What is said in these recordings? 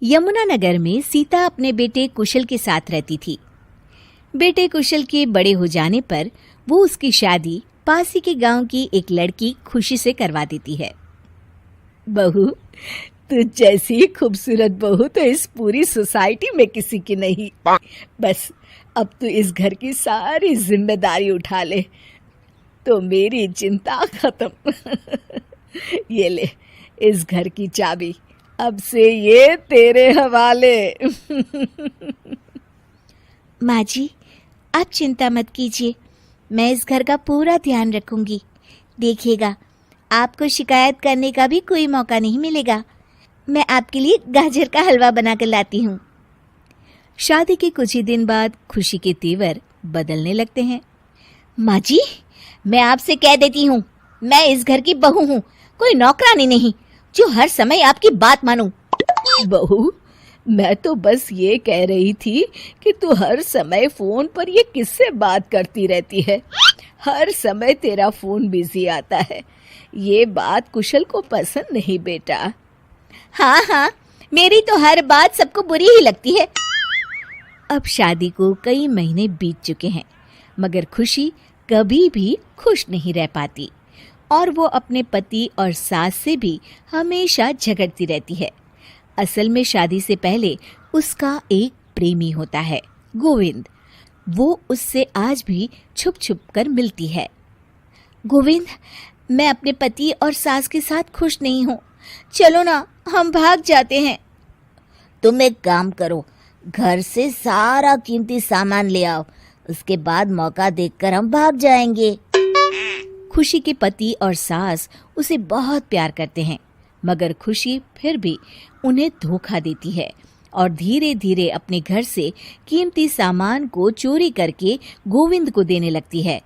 यमुनानगर में सीता अपने बेटे कुशल के साथ रहती थी। बेटे कुशल के बड़े हो जाने पर वो उसकी शादी पास ही के गांव की एक लड़की खुशी से करवा देती है। बहू, तू जैसी खूबसूरत बहू तो इस पूरी सोसाइटी में किसी की नहीं। बस अब तू इस घर की सारी जिम्मेदारी उठा ले तो मेरी चिंता खत्म। ये ले इस घर की चाबी, अब से ये तेरे हवाले। माँ जी, आप चिंता मत कीजिए, मैं इस घर का पूरा ध्यान रखूंगी। देखिएगा, आपको शिकायत करने का भी कोई मौका नहीं मिलेगा। मैं आपके लिए गाजर का हलवा बनाकर लाती हूँ। शादी के कुछ ही दिन बाद खुशी के तेवर बदलने लगते हैं। माँ जी, मैं आपसे कह देती हूँ, मैं इस घर की बहू हूँ, कोई नौकरानी नहीं जो हर समय आपकी बात मानूं। बहू, मैं तो बस ये कह रही थी कि तू हर समय फोन पर ये किससे बात करती रहती है। हर समय तेरा फोन बिजी आता है। ये बात कुशल को पसंद नहीं बेटा। हाँ हाँ, मेरी तो हर बात सबको बुरी ही लगती है। अब शादी को कई महीने बीत चुके हैं, मगर खुशी कभी भी खुश नहीं रह पाती और वो अपने पति और सास से भी हमेशा झगड़ती रहती है। असल में शादी से पहले उसका एक प्रेमी होता है, गोविंद। वो उससे आज भी छुप छुप कर मिलती है। गोविंद, मैं अपने पति और सास के साथ खुश नहीं हूँ, चलो ना हम भाग जाते हैं। तुम एक काम करो, घर से सारा कीमती सामान ले आओ, उसके बाद मौका देखकर हम भाग जाएंगे। खुशी के पति और सास उसे बहुत प्यार करते हैं, मगर खुशी फिर भी उन्हें धोखा देती है और धीरे धीरे अपने घर से कीमती सामान को चोरी करके गोविंद को देने लगती है।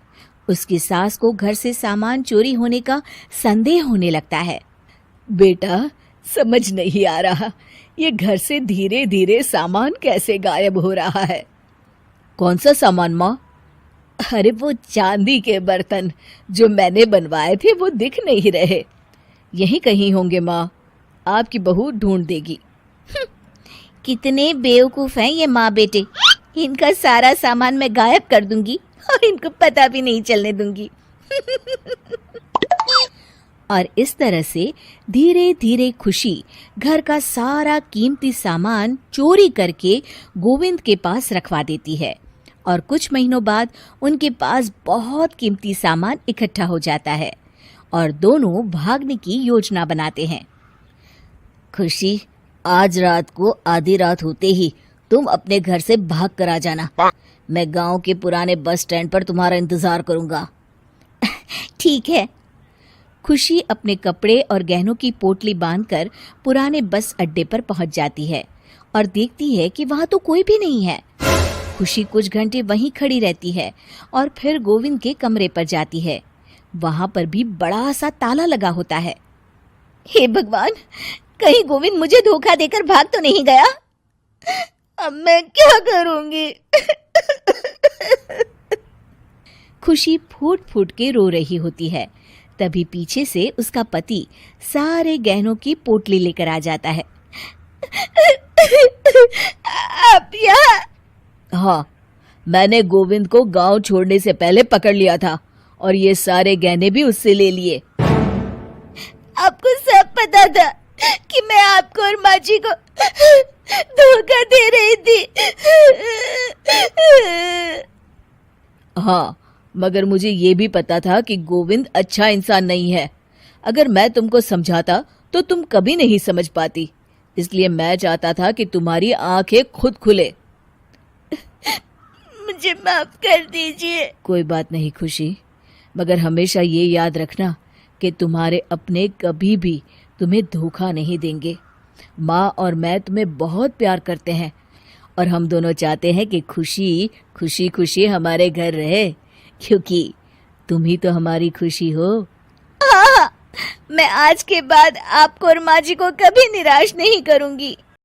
उसकी सास को घर से सामान चोरी होने का संदेह होने लगता है। बेटा, समझ नहीं आ रहा, ये घर से धीरे धीरे सामान कैसे गायब हो रहा है। कौन सा सामान माँ? अरे वो चांदी के बर्तन जो मैंने बनवाए थे वो दिख नहीं रहे। यहीं कहीं होंगे माँ, आपकी बहू ढूंढ देगी। कितने बेवकूफ हैं ये माँ बेटे, इनका सारा सामान मैं गायब कर दूंगी और इनको पता भी नहीं चलने दूंगी। और इस तरह से धीरे धीरे खुशी घर का सारा कीमती सामान चोरी करके गोविंद के पास रखवा देती है और कुछ महीनों बाद उनके पास बहुत कीमती सामान इकट्ठा हो जाता है और दोनों भागने की योजना बनाते हैं। खुशी, आज रात को आधी रात होते ही तुम अपने घर से भाग कर आ जाना। मैं गांव के पुराने बस स्टैंड पर तुम्हारा इंतजार करूंगा। ठीक है। खुशी अपने कपड़े और गहनों की पोटली बांधकर पुराने बस अड्डे पर पहुंच जाती है और देखती है कि वहां तो कोई भी नहीं है। खुशी कुछ घंटे वहीं खड़ी रहती है और फिर गोविंद के कमरे पर जाती है। वहां पर भी बड़ा सा ताला लगा होता है। हे भगवान, कहीं गोविंद मुझे धोखा देकर भाग तो नहीं गया? अब मैं क्या करूंगी? खुशी फूट फूट के रो रही होती है। तभी पीछे से उसका पति सारे गहनों की पोटली लेकर आ जाता है। आप यहाँ? हाँ, मैंने गोविंद को गांव छोड़ने से पहले पकड़ लिया था और ये सारे गहने भी उससे ले लिए। आपको सब पता था कि मैं आपको और माँ जी को धोखा दे रही थी? हाँ, मगर मुझे ये भी पता था कि गोविंद अच्छा इंसान नहीं है। अगर मैं तुमको समझाता तो तुम कभी नहीं समझ पाती, इसलिए मैं चाहता था कि तुम्हारी आंखें खुद खुले। मुझे माफ कर दीजिए। कोई बात नहीं खुशी, मगर हमेशा ये याद रखना कि तुम्हारे अपने कभी भी तुम्हें धोखा नहीं देंगे। माँ और मैं तुम्हें बहुत प्यार करते हैं और हम दोनों चाहते हैं कि खुशी खुशी खुशी हमारे घर रहे, क्योंकि तुम ही तो हमारी खुशी हो। हाँ, मैं आज के बाद आपको और माँ जी को कभी निराश नहीं करूंगी।